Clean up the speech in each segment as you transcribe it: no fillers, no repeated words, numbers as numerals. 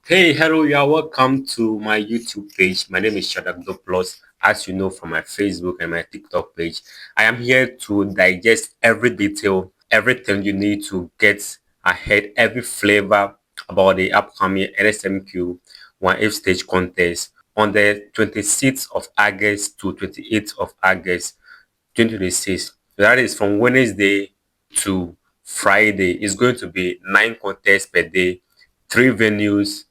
Hey, hello, you are welcome to my YouTube page. My name is Shadak Plus. As you know from my Facebook and my TikTok page, I am here to digest every detail, everything you need to get ahead, every flavor about the upcoming NSMQ 1F stage contest on the 26th of August to 28th of August 2026. That is from Wednesday to Friday. It's going to be 9 contests per day, 3 venues,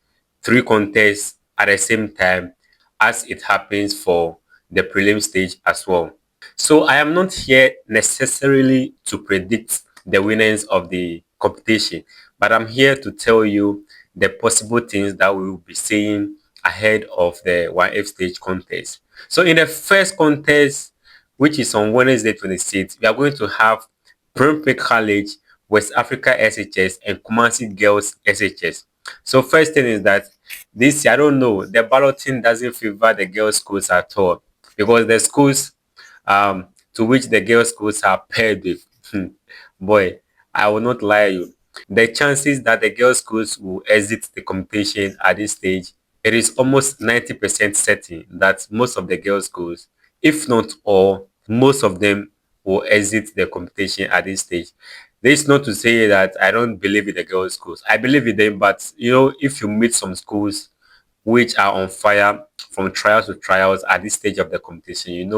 3 contests at the same time as it happens for the prelim stage as well. So I am not here necessarily to predict the winners of the competition, but I'm here to tell you the possible things that we will be seeing ahead of the 1F stage contest. So in the first contest, which is on Wednesday 26th, we are going to have Presec College, West Africa SHS, and Kumasi Girls SHS. So first thing is that this year, I don't know, the balloting doesn't favor the girls' schools at all because the schools to which the girls' schools are paired with, boy, I will not lie you. The chances that the girls' schools will exit the competition at this stage, it is almost 90% certain that most of the girls' schools, if not all, most of them will exit the competition at this stage. This is not to say that I don't believe in the girls' schools. I believe in them, but if you meet some schools which are on fire from trials to trials at this stage of the competition,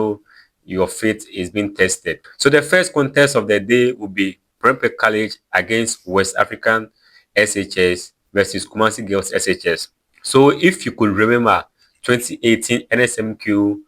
your faith is being tested. So the first contest of the day will be Presec College against West African SHS versus Kumasi Girls SHS. So if you could remember 2018 NSMQ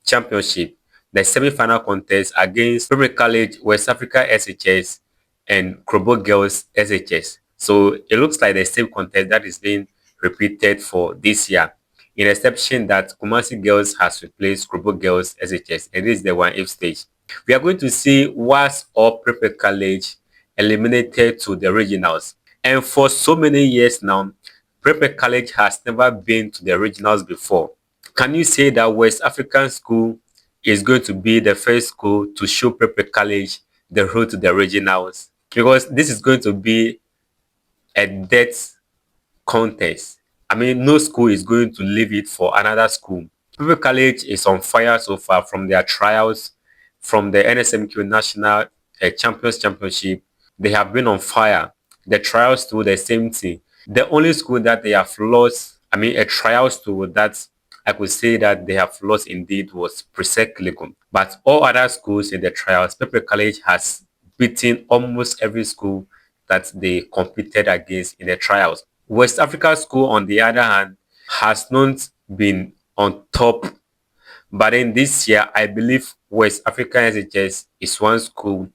championship, the semi-final contest against Presec College, West Africa SHS, and Krobo Girls SHS. So it looks like the same contest that is being repeated for this year, in exception that Kumasi Girls has replaced Krobo Girls SHS, and this is the 1F stage. We are going to see Was or Presec College eliminated to the regionals. And for so many years now, Presec College has never been to the regionals before. Can you say that West African School is going to be the first school to show Presec College the road to the regionals? Because this is going to be a death contest. I mean, no school is going to leave it for another school. Presec College is on fire so far from their trials, from the NSMQ National Champions Championship. They have been on fire. The trials to the same thing. The only school that they have lost, I mean, a trials to that I could say that they have lost indeed was Presec Legon. But all other schools in the trials, Presec College has beaten almost every school that they competed against in the trials. West Africa School, on the other hand, has not been on top. But in this year, I believe West Africa SHS is one school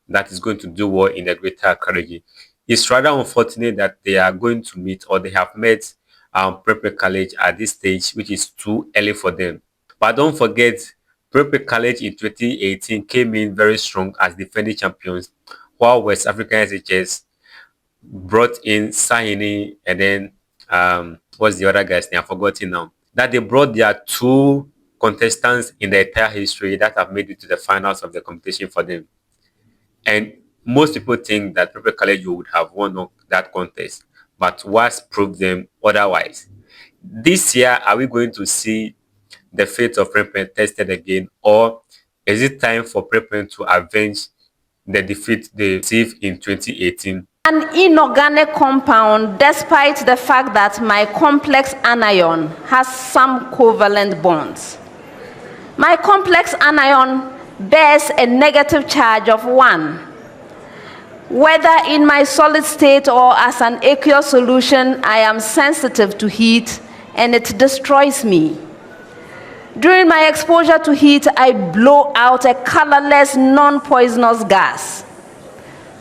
that is going to do well in the Greater Accra region. It's rather unfortunate that they are going to meet or they have met Presec College at this stage, which is too early for them. But don't forget, Presec College in 2018 came in very strong as defending champions, while West African SHS brought in Sahini and then what's the other guy's name? I've forgotten now. That they brought their 2 contestants in the entire history that have made it to the finals of the competition for them. And most people think that Presec College would have won that contest, but was proved them otherwise. This year, are we going to see the fate of Presec tested again, or is it time for Presec to avenge the defeat they received in 2018? An inorganic compound, despite the fact that my complex anion has some covalent bonds. My complex anion bears a negative charge of 1. Whether in my solid state or as an aqueous solution, I am sensitive to heat and it destroys me. During my exposure to heat, I blow out a colorless, non-poisonous gas.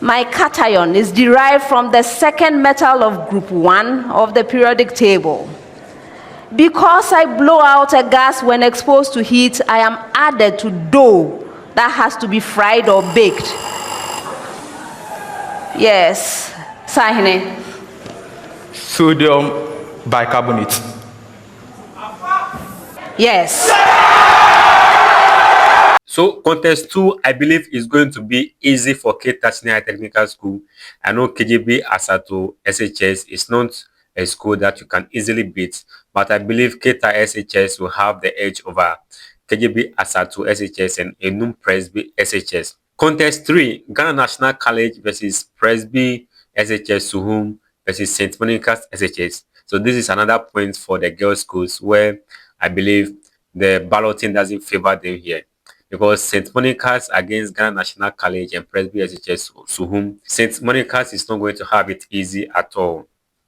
My cation is derived from the second metal of group 1 of the periodic table. Because I blow out a gas when exposed to heat, I am added to dough that has to be fried or baked. Yes, Sahine. Sodium bicarbonate. Yes. So contest 2, I believe, is going to be easy for K Technical School. I know KJB Asato SHS is not a school that you can easily beat. But I believe Keta SHS will have the edge over KJB Asatu SHS and Enum Presby SHS. Contest 3, Ghana National College versus Presby SHS Suhum versus St. Monica's SHS. So this is another point for the girls' schools where I believe the balloting doesn't favor them here. Because St. Monica's against Ghana National College and Presby SHS Suhum, St. Monica's is not going to have it easy at all.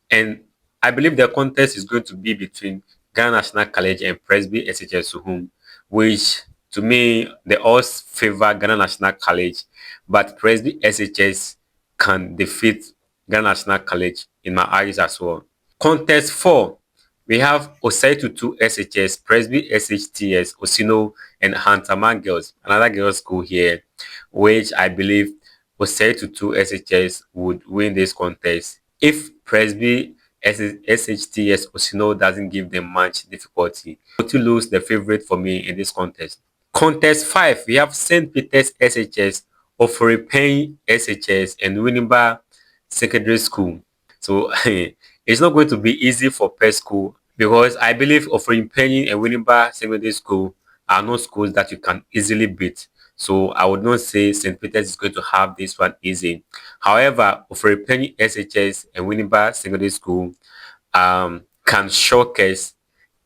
And I believe the contest is going to be between Ghana National College and Presby SHS Suhum, which to me, they all favor Ghana National College, but Presby SHS can defeat Ghana National College in my eyes as well. Contest 4, we have Osei Tutu SHS, Presby SHTS, Osino, and Hantama Girls, another girls' school here, which I believe Osei Tutu SHS would win this contest if Presby SHTS Osino doesn't give them much difficulty. To lose the favorite for me in this contest. Contest 5, we have St. Peter's SHS, Oforipen SHS, and Winneba Secondary School. So it's not going to be easy for Pest School because I believe Oforipen and Winneba Secondary School are not schools that you can easily beat. So I would not say St. Peter's is going to have this one easy. However, Oforipen SHS and Winneba Secondary School can showcase,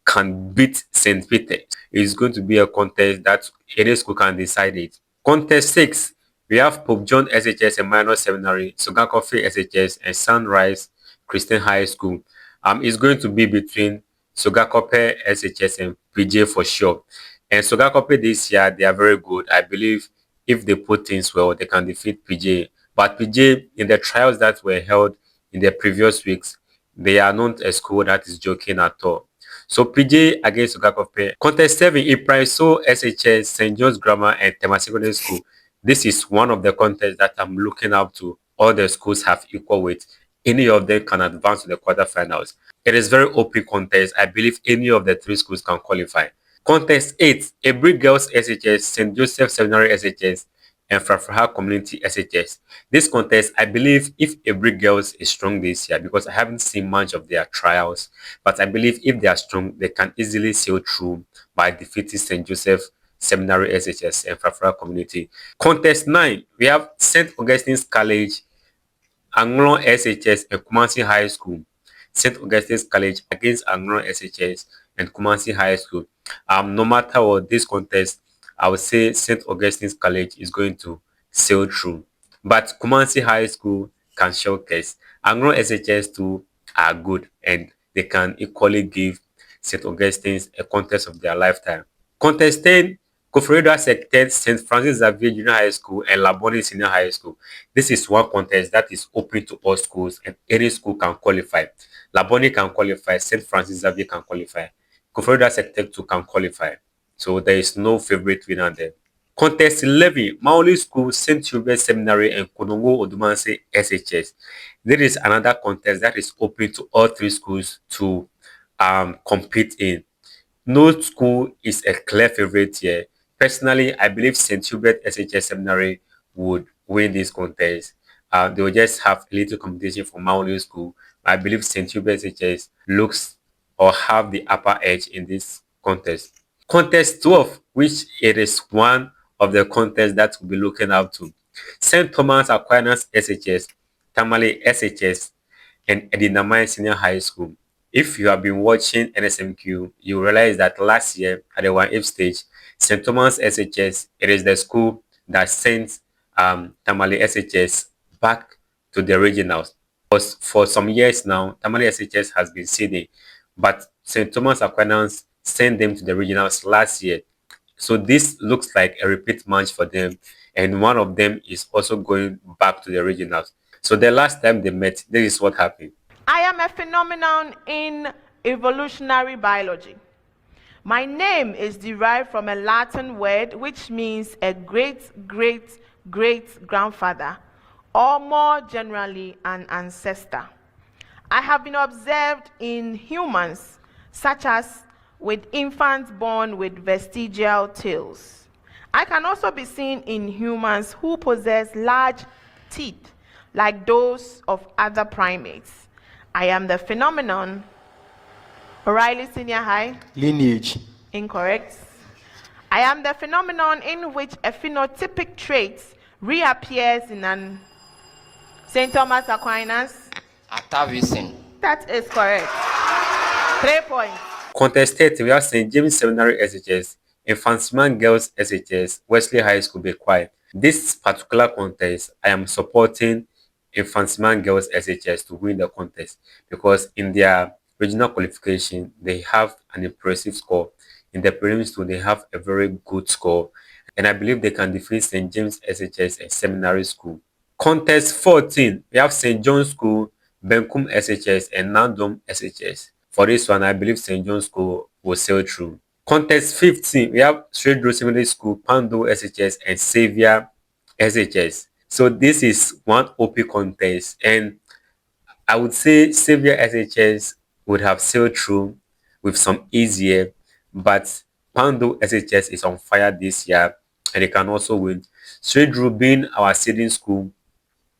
can beat St. Peter. It's going to be a contest that any school can decide it. Contest 6, we have Pope John SHS and Minor Seminary, Sogakofe SHS, and Sunrise Christian High School. It's going to be between Sogakope SHS and PJ for sure. And Sogakope this year, they are very good. I believe if they put things well, they can defeat PJ. But PJ, in the trials that were held in the previous weeks, they are not a school that is joking at all. So PJ against Sogakope. Contest 7, Ipraiso SHS, St. John's Grammar, and Tema Secondary School. This is one of the contests that I'm looking up to. All the schools have equal weight. Any of them can advance to the quarterfinals. It is very open contest. I believe any of the 3 schools can qualify. Contest 8, Ebri Girls SHS, St. Joseph Seminary SHS, and Frafraha Community SHS. This contest, I believe if Ebri Girls is strong this year, because I haven't seen much of their trials, but I believe if they are strong, they can easily sail through by defeating St. Joseph Seminary SHS and Frafraha Community. Contest 9, we have St. Augustine's College, Anglon SHS, and Kumasi High School. St. Augustine's College against Anglon SHS and Kumasi High School. No matter what, this contest, I would say St. Augustine's College is going to sail through. But Kumasi High School can showcase. Anglon SHS too are good and they can equally give St. Augustine's a contest of their lifetime. Contest 10, Koforido Sector, St. Francis Xavier Junior High School, and Laboni Senior High School. This is one contest that is open to all schools and any school can qualify. Laboni can qualify, St. Francis Xavier can qualify, Koforido Sector 2 can qualify. So there is no favorite winner there. Contest 11, Maoli School, St. Hubert Seminary, and Konongo Odumanse SHS. There is another contest that is open to all 3 schools to compete in. No school is a clear favorite here. Personally, I believe St. Hubert SHS Seminary would win this contest. They will just have a little competition for Maoli School. I believe St. Hubert SHS looks or have the upper edge in this contest. Contest 12, which it is one of the contests that we'll be looking up to. St. Thomas Aquinas SHS, Tamale SHS, and Edinamai Senior High School. If you have been watching NSMQ, you realize that last year at the 1F stage, St. Thomas SHS, it is the school that sent Tamale SHS back to the regionals. For some years now, Tamale SHS has been seeding, but St. Thomas Aquinas sent them to the regionals last year. So this looks like a repeat match for them, and one of them is also going back to the regionals. So the last time they met, this is what happened. I am a phenomenon in evolutionary biology. My name is derived from a Latin word which means a great-great-great-grandfather, or more generally, an ancestor. I have been observed in humans, such as with infants born with vestigial tails. I can also be seen in humans who possess large teeth, like those of other primates. I am the phenomenon. O'Reilly Senior High. Lineage. Incorrect. I am the phenomenon in which a phenotypic trait reappears in an St. Thomas Aquinas. Atavism. That is correct. 3 points. Contest 30, we have St. James Seminary SHS, Mfantsipim Girls SHS, Wesley High School Bekwai. This particular contest, I am supporting Mfantsipim Girls SHS to win the contest because in their regional qualification, they have an impressive score. In the prelims too, they have a very good score. And I believe they can defeat St. James SHS and Seminary School. Contest 14, we have St. John's School, Benkum SHS, and Nandom SHS. For this one, I believe St. John's School will sail through. Contest 15, we have Straight Road Seminary School, Pando SHS, and Xavier SHS. So this is one OP contest, and I would say Xavier SHS would have sailed through with some easier, but Pando SHS is on fire this year, and they can also win. Straight Road, being our seeding school,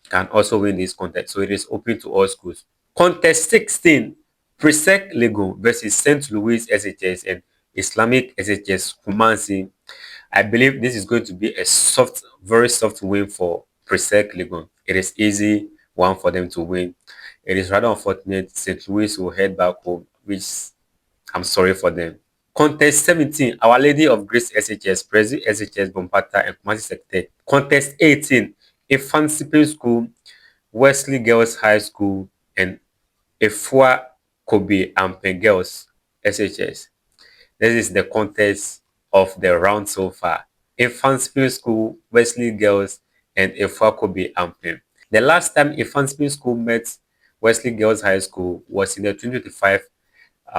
can also win this contest, so it is open to all schools. Contest 16, Presec Legon versus St. Louis SHS and Islamic SHS Kumasi. I believe this is going to be a soft, very soft win for Presec Legon. It is easy one for them to win. It is rather unfortunate St. Louis will head back home, which I'm sorry for them. Contest 17, Our Lady of Grace SHS, Presby SHS Bompata, and Kumasi Sector. Contest 18, Mfantsipim School, Wesley Girls High School, and Efua Kobe and Girls SHS. This is the contest of the round so far. Mfantsipim School, Wesley Girls, and Efua Kobe and Pen. The last time Mfantsipim School met Wesley Girls High School was in the 2025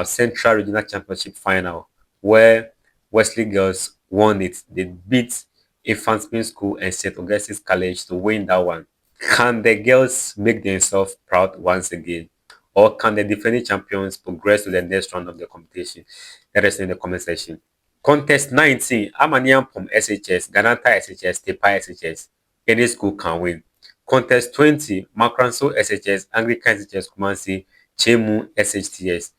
Central Regional Championship Final, where Wesley Girls won it. They beat Mfantsipim School and St. Augustine's College to win that one. Can the girls make themselves proud once again? Or can the defending champions progress to the next round of the competition? Let us know in the comment section. Contest 19, Amanian Pom SHS, Gananta SHS, Tepa SHS. Any school can win. Contest 20, Makranso SHS, Anglican SHS, Kumasi, Chemu SHTS.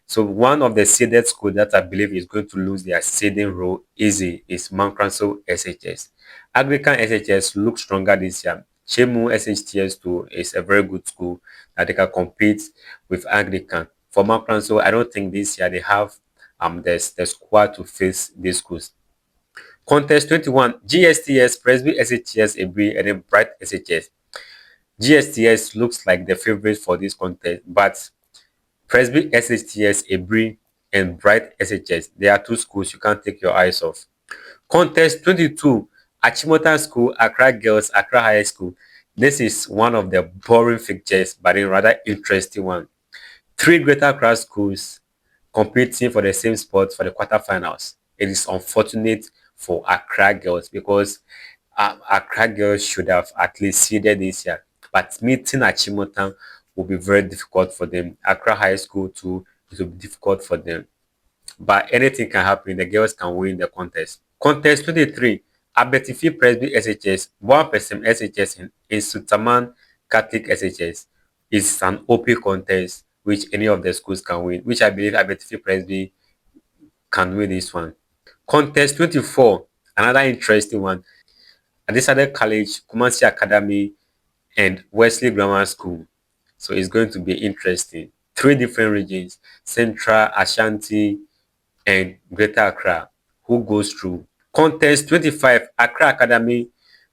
So one of the seeded schools that I believe is going to lose their seeding role easy is Makranso SHS. Anglican SHS looks stronger this year. Chemu SHTS too is a very good school that they can compete with Anglican. For Makranso, I don't think this year they have the squad to face these schools. Contest 21, GSTS, Presby SHS, Ebri, and then Bright SHS. GSTS looks like the favorite for this contest, but Presby SHTS, Ebri, and Bright SHS, there are two schools you can't take your eyes off. Contest 22, Achimota School, Accra Girls, Accra High School. This is one of the boring fixtures, but a rather interesting one. Three Greater Accra schools competing for the same spot for the quarterfinals. It is unfortunate for Accra Girls because Accra Girls should have at least seeded this year. But meeting Achimota will be very difficult for them. Accra High School too, it will be difficult for them. But anything can happen. The girls can win the contest. Contest 23, Abetifi Presby SHS, Boa Pesem SHS, in Sutaman Catholic SHS. It's an OP contest which any of the schools can win, which I believe Abetifi Presby can win this one. Contest 24, another interesting one. At this other college, Kumasi Academy and Wesley Grammar School. So it's going to be interesting. Three different regions, Central, Ashanti, and Greater Accra. Who goes through? Contest 25, Accra Academy,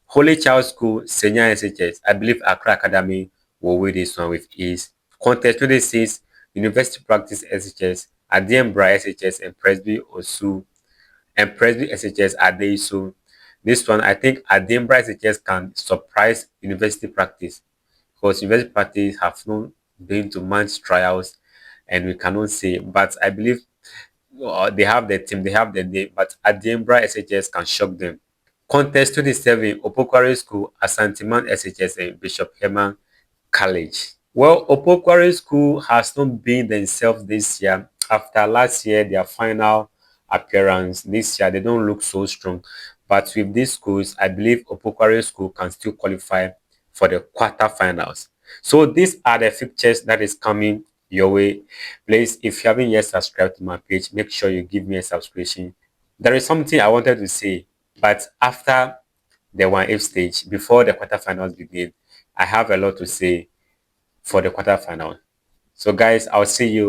Holy Child School, Senior SHS. I believe Accra Academy will win this one with ease. Contest 26, University Practice SHS, Adiembra SHS, and Presby Osu, and Presby SHS Adeisu. This one, I think Adiembra SHS can surprise University Practice because University Practice have not been to match trials, and we cannot say. But I believe they have the team, they have the name, but Adiembra SHS can shock them. Contest 27, Opokwari School, Asantiman SHS, and Bishop Herman College. Well, Opokwari School has not been themselves this year. After last year, their final appearance, this year they don't look so strong. But with these schools, I believe Opokwari School can still qualify for the quarterfinals. So these are the features that is coming your way. Please, if you haven't yet subscribed to my page, make sure you give me a subscription. There is something I wanted to say, but after the 1F stage, before the quarterfinals begin, I have a lot to say for the quarterfinal. So guys, I'll see you